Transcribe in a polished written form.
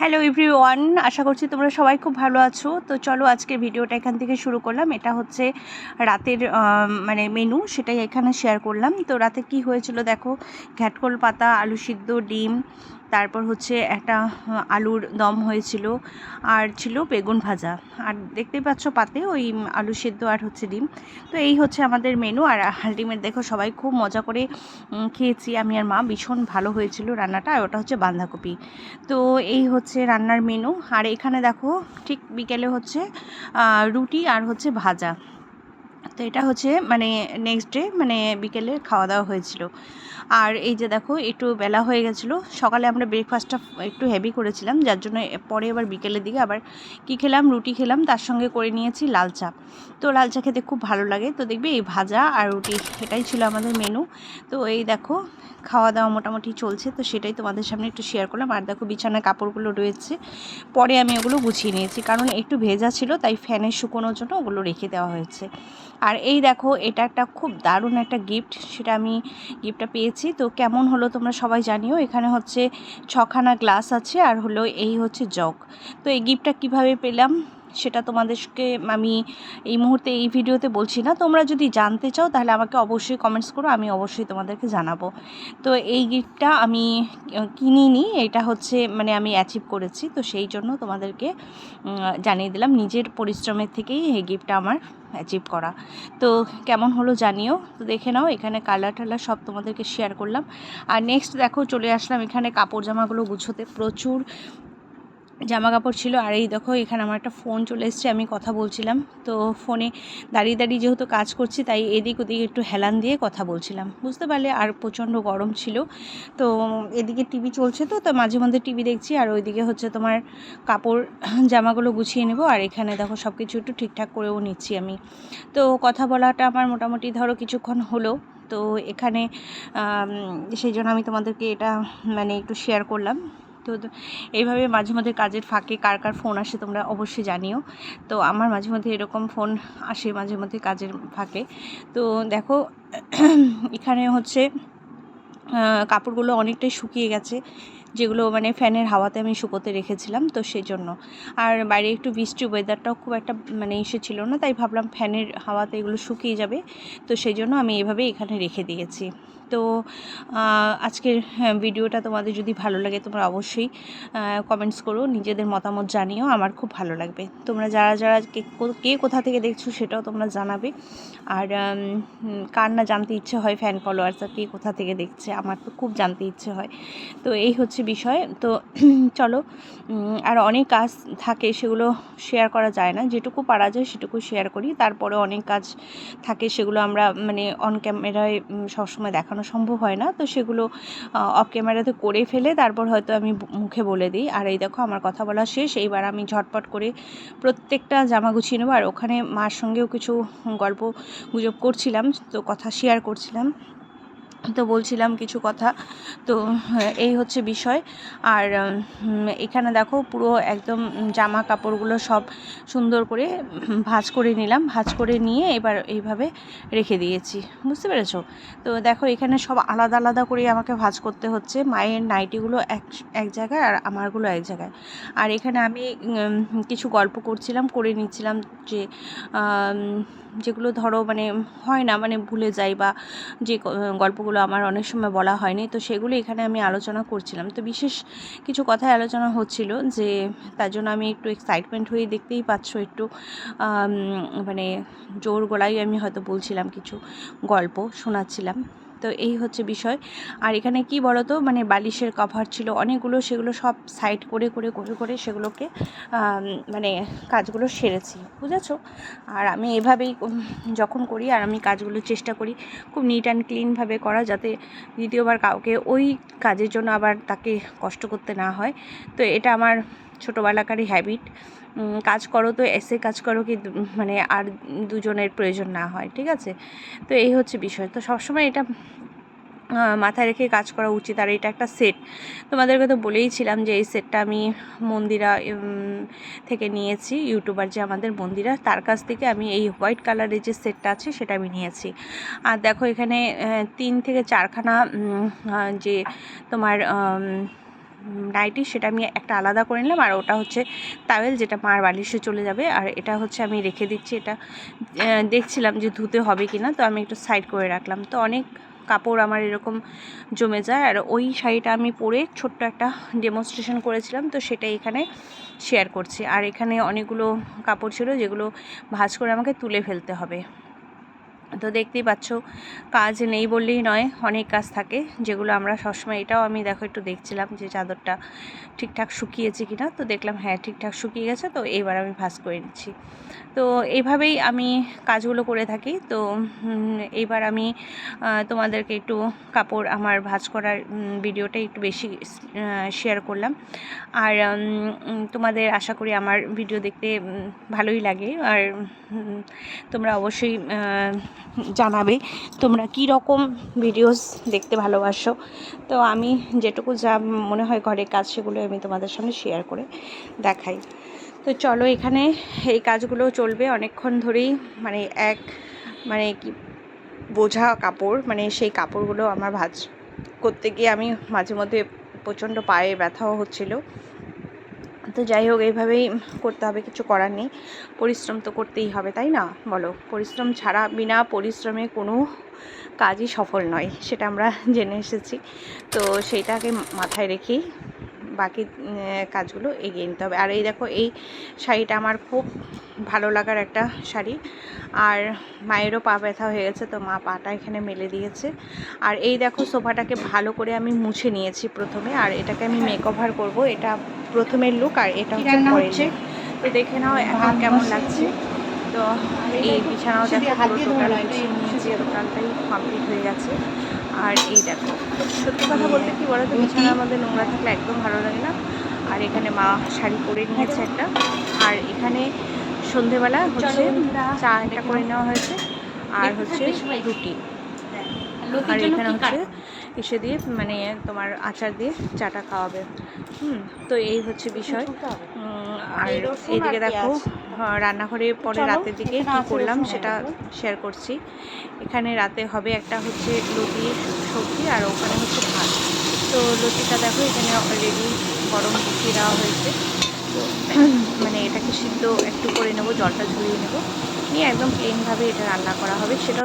Hello everyone, আশা করছি তোমরা সবাই খুব ভালো আছো। তো চলো আজকের ভিডিওটা এখান থেকে শুরু করলাম। এটা হচ্ছে রাতের মেনু, সেটাই এখানে শেয়ার করলাম। তো রাতে কি হয়েছিল দেখো, ঘ্যাটকল পাতা, আলু সিদ্ধ, ডিম, তারপর হচ্ছে একটা আলুর দম হয়েছিল, আর ছিল বেগুন ভাজা। আর দেখতেই পাচ্ছ পাতে ওই আলু সিদ্ধ আর হচ্ছে ডিম। তো এই হচ্ছে আমাদের মেনু। আর আলটিমেট দেখো সবাই খুব মজা করে খেয়েছি, আমি আর মা। ভীষণ ভালো হয়েছিল রান্নাটা। আর ওটা হচ্ছে বাঁধাকপি। তো এই হচ্ছে রান্নার মেনু। আর এখানে দেখো ঠিক বিকেলে হচ্ছে রুটি আর হচ্ছে ভাজা। তো এটা হচ্ছে নেক্সট ডে বিকেলে খাওয়া দাওয়া হয়েছিল। আর এই যে দেখো একটু বেলা হয়ে গেছিলো। সকালে আমরা ব্রেকফাস্টটা একটু হেভি করেছিলাম, যার জন্য পরে আবার বিকেলের দিকে আবার কী খেলাম, রুটি খেলাম, তার সঙ্গে করে নিয়েছি লাল চা। তো লাল চা খেতে খুব ভালো লাগে। তো দেখবে এই ভাজা আর রুটি, এটাই ছিল আমাদের মেনু। তো এই দেখো খাওয়া দাওয়া মোটামুটি চলছে, তো সেটাই তোমাদের সামনে একটু শেয়ার করলাম। আর দেখো বিছানায় কাপড়গুলো রয়েছে, পরে আমি ওগুলো গুছিয়ে নিয়েছি, কারণ একটু ভেজা ছিল, তাই ফ্যানে শুকোনোর জন্য ওগুলো রেখে দেওয়া হয়েছে। আর এই দেখো এটা একটা খুব দারুণ একটা গিফট, সেটা আমি গিফটটা পেয়েছি। তো কেমন হলো তোমরা সবাই জানিও। এখানে হচ্ছে 6খানা গ্লাস আছে, আর হলো এই হচ্ছে জগ। তো এই গিফটটা কিভাবে পেলাম সেটা তোমাদেরকে আমি এই মুহূর্তে এই ভিডিওতে বলছি না। তোমরা যদি জানতে চাও তাহলে আমাকে অবশ্যই কমেন্টস করো, আমি অবশ্যই তোমাদেরকে জানাবো। তো এই গিফটটা আমি কিনিনি, এটা হচ্ছে আমি অ্যাচিভ করেছি। তো সেই জন্য তোমাদেরকে জানিয়ে দিলাম, নিজের পরিশ্রমের থেকেই এই গিফটটা আমার অ্যাচিভ করা। তো কেমন হলো জানিও। তো দেখে নাও, এখানে কালার টালার সব তোমাদেরকে শেয়ার করলাম। আর নেক্সট দেখো চলে আসলাম এখানে কাপড় জামাগুলো গুছোতে। প্রচুর জামা কাপড় ছিল। আর এই দেখো এখানে আমার একটা ফোন চলে এসেছে, আমি কথা বলছিলাম। তো ফোনে দাঁড়িয়ে দাঁড়িয়ে যেহেতু কাজ করছি, তাই এদিক ওদিক একটু হেলান দিয়ে কথা বলছিলাম, বুঝতে পারলে। আর প্রচণ্ড গরম ছিল। তো এদিকে টিভি চলছে, তো মাঝে মধ্যে টিভি দেখছি, আর ওইদিকে হচ্ছে তোমার কাপড় জামাগুলো গুছিয়ে নেব। আর এখানে দেখো সব কিছু একটু ঠিকঠাক করেও নিচ্ছি আমি। তো কথা বলাটা আমার মোটামুটি ধরো কিছুক্ষণ হলো। তো এখানে সেই জন্য আমি তোমাদেরকে এটা একটু শেয়ার করলাম। তো এইভাবে মাঝে মধ্যে কাজের ফাঁকে কার কার ফোন আসে তোমরা অবশ্যই জানিও। তো আমার মাঝে মধ্যে এরকম ফোন আসে, মাঝে মধ্যে কাজের ফাঁকে। তো দেখো এখানে হচ্ছে কাপড়গুলো অনেকটাই শুকিয়ে গেছে, যেগুলো ফ্যানের হাওয়াতে আমি শুকোতে রেখেছিলাম, তো সেই জন্য। আর বাইরে একটু বৃষ্টি, ওয়েদারটাও খুব একটা ইসে ছিল না, তাই ভাবলাম ফ্যানের হাওয়াতে এগুলো শুকিয়ে যাবে। তো সেই জন্য আমি এভাবে এখানে রেখে দিয়েছি। তো আজকের ভিডিওটা তোমাদের যদি ভালো লাগে তোমরা অবশ্যই কমেন্টস করো, নিজেদের মতামত জানিও, আমার খুব ভালো লাগবে। তোমরা যারা যারা কে কোথা থেকে দেখছো সেটাও তোমরা জানাবে। আর কার না জানতে ইচ্ছে হয় ফ্যান ফলোয়ার্সরা কে কোথা থেকে দেখছে, আমার তো খুব জানতে ইচ্ছে হয়। তো এই হচ্ছে বিষয়। তো চলো, আর অনেক কাজ থাকে, সেগুলো শেয়ার করা যায় না, যেটুকু পারা যায় সেটুকু শেয়ার করি। তারপরে অনেক কাজ থাকে, সেগুলো আমরা অন ক্যামেরায় সবসময় দেখানো সম্ভব হয় না, তো সেগুলো অফ ক্যামেরাতে করে ফেলে তারপর হয়তো আমি মুখে বলে দিই। আর এই দেখো আমার কথা বলা শেষ, এইবার আমি ঝটপট করে প্রত্যেকটা জামা গুছিয়ে নেবো। আর ওখানে মার সঙ্গেও কিছু গল্প গুজব করছিলাম, তো কথা শেয়ার করছিলাম, তো বলছিলাম কিছু কথা। তো এই হচ্ছে বিষয়। আর এখানে দেখো পুরো একদম জামা কাপড়গুলো সব সুন্দর করে ভাঁজ করে নিলাম, ভাঁজ করে নিয়ে এবার এইভাবে রেখে দিয়েছি, বুঝতে পেরেছো। তো দেখো এখানে সব আলাদা আলাদা করে আমাকে ভাঁজ করতে হচ্ছে। মায়ের নাইটিগুলো এক জায়গায়, আর আমারগুলো এক জায়গায়। আর এখানে আমি কিছু গল্প করছিলাম, করে নিচ্ছিলাম, যে যেগুলো ধরো হয় না, ভুলে যাই, বা যে গল্পগুলো আমার অনেক সময় বলা হয়নি, তো সেগুলো এখানে আমি আলোচনা করছিলাম। তো বিশেষ কিছু কথায় আলোচনা হচ্ছিল, যে তার জন্য আমি একটু এক্সাইটমেন্ট হয়ে, দেখতেই পাচ্ছ একটু জোর গলায় আমি হয়তো বলছিলাম, কিছু গল্প শোনাচ্ছিলাম। তো এই হচ্ছে বিষয়। আর এখানে কি বলো তো, বালিশের কভার ছিল অনেকগুলো, সেগুলো সব সাইড করে করে করে করে সেগুলোকে কাজগুলো সেরেছি, বুঝেছো। আর আমি এভাবেই যখন করি, আর আমি কাজগুলো চেষ্টা করি খুব নিট অ্যান্ড ক্লিনভাবে করা, যাতে দ্বিতীয়বার কাউকে ওই কাজের জন্য আবার তাকে কষ্ট করতে না হয়। তো এটা আমার ছোটোবেলাকারই হ্যাবিট। কাজ করো তো এসে কাজ করো, কি আর দুজনের প্রয়োজন না হয়, ঠিক আছে। তো এই হচ্ছে বিষয়। তো সবসময় এটা মাথায় রেখে কাজ করা উচিত। আর এটা একটা সেট, তোমাদেরকে তো বলেইছিলাম যে এই সেটটা আমি মন্দিরা থেকে নিয়েছি, ইউটিউবার যে আমাদের মন্দিরা, তার কাছ থেকে আমি এই হোয়াইট কালারের যে সেটটা আছে সেটা আমি নিয়েছি। আর দেখো এখানে 3 থেকে 4খানা যে তোমার নাইটি সেটা আমি একটা আলাদা করে নিলাম, আর ওটা হচ্ছে টাওয়েল যেটা মার বালিশে চলে যাবে। আর এটা হচ্ছে আমি রেখে দিচ্ছি, এটা দেখছিলাম যে ধুতে হবে কি না, তো আমি একটু সাইড করে রাখলাম। তো অনেক কাপড় আমার এরকম জমে যায়, আর ওই শাড়িটা আমি পরে ছোট্ট একটা ডেমনস্ট্রেশন করেছিলাম, তো সেটাই এখানে শেয়ার করছি। আর এখানে অনেকগুলো কাপড় ছিল যেগুলো ভাঁজ করে আমাকে তুলে ফেলতে হবে। তো দেখতেই পাচ্ছ কাজ নেই বললেই নয়, অনেক কাজ থাকে যেগুলো আমরা সবসময়, এটাও আমি দেখো একটু দেখছিলাম যে চাদরটা ঠিকঠাক শুকিয়েছে কিনা, তো দেখলাম হ্যাঁ ঠিকঠাক শুকিয়ে গেছে, তো এইবার আমি ভাঁজ করে নিচ্ছি। তো এইভাবেই আমি কাজগুলো করে থাকি। তো এইবার আমি তোমাদেরকে একটু কাপড় আমার ভাঁজ করার ভিডিওটা একটু বেশি শেয়ার করলাম। আর তোমাদের আশা করি আমার ভিডিও দেখতে ভালোই লাগে, আর তোমরা অবশ্যই জানাবে তোমরা কী রকম ভিডিওস দেখতে ভালোবাসো। তো আমি যেটুকু যা মনে হয় ঘরের কাজ সেগুলো আমি তোমাদের সামনে শেয়ার করে দেখাই। তো চলো, এখানে এই কাজগুলো চলবে অনেকক্ষণ ধরেই, মানে কি বোঝা কাপড়, মানে সেই কাপড়গুলো আমার ভাঁজ করতে গিয়ে আমি মাঝে মধ্যে প্রচণ্ড পায়ে ব্যথাও হচ্ছিল। তো যাই হোক, এইভাবেই করতে হবে, কিছু করার নেই, পরিশ্রম তো করতেই হবে, তাই না বলো? পরিশ্রম ছাড়া, বিনা পরিশ্রমে কোনো কাজই সফল নয়, সেটা আমরা জেনে এসেছি। তো সেইটাকে মাথায় রেখেই বাকি কাজগুলো এগিয়ে নিতে হবে। আর এই দেখো, এই শাড়িটা আমার খুব ভালো লাগার একটা শাড়ি, আর মায়েরও পা ব্যথা হয়ে গেছে, তো মা পাটা এখানে মেলে দিয়েছে। আর এই দেখো, সোফাটাকে ভালো করে আমি মুছে নিয়েছি প্রথমে, আর এটাকে আমি মেকওভার করব। এটা প্রথমের লুক, আর এটা হচ্ছে পরের লুক। তো দেখে নাও এখন কেমন লাগছে। তো এই বিছানাও দেখো পুরো টোটাল গুছিয়ে নিয়েছি, টোটালটাই কমপ্লিট হয়ে গেছে। আর এই দেখো, সত্যি কথা বলতে কি বলো তো, বিছানার মধ্যে নোংরা থাকলে একদম ভালো লাগে না। আর এখানে মা শাড়ি পরে নিয়েছে একটা, আর এখানে সন্ধেবেলা হচ্ছে চা একটা করে নেওয়া হয়েছে, আর হচ্ছে রুটি। আর এখানে হচ্ছে এসে দিয়ে মানে তোমার আচার দিয়ে চাটা খাওয়াবে। তো এই হচ্ছে বিষয়। আর এইদিকে দেখো, রান্নাঘরে পরে রাতের দিকে কী করলাম সেটা শেয়ার করছি। এখানে রাতে হবে একটা হচ্ছে লুচির সবজি, আর ওখানে হচ্ছে ভাত। তো লুচিটা দেখো এখানে অলরেডি গরম বসিয়ে দেওয়া হয়েছে। তো মানে এটাকে সিদ্ধ একটু করে নেবো, জলটা ঝরিয়ে নেবো, নিয়ে একদম প্লেনভাবে এটা রান্না করা হবে। সেটা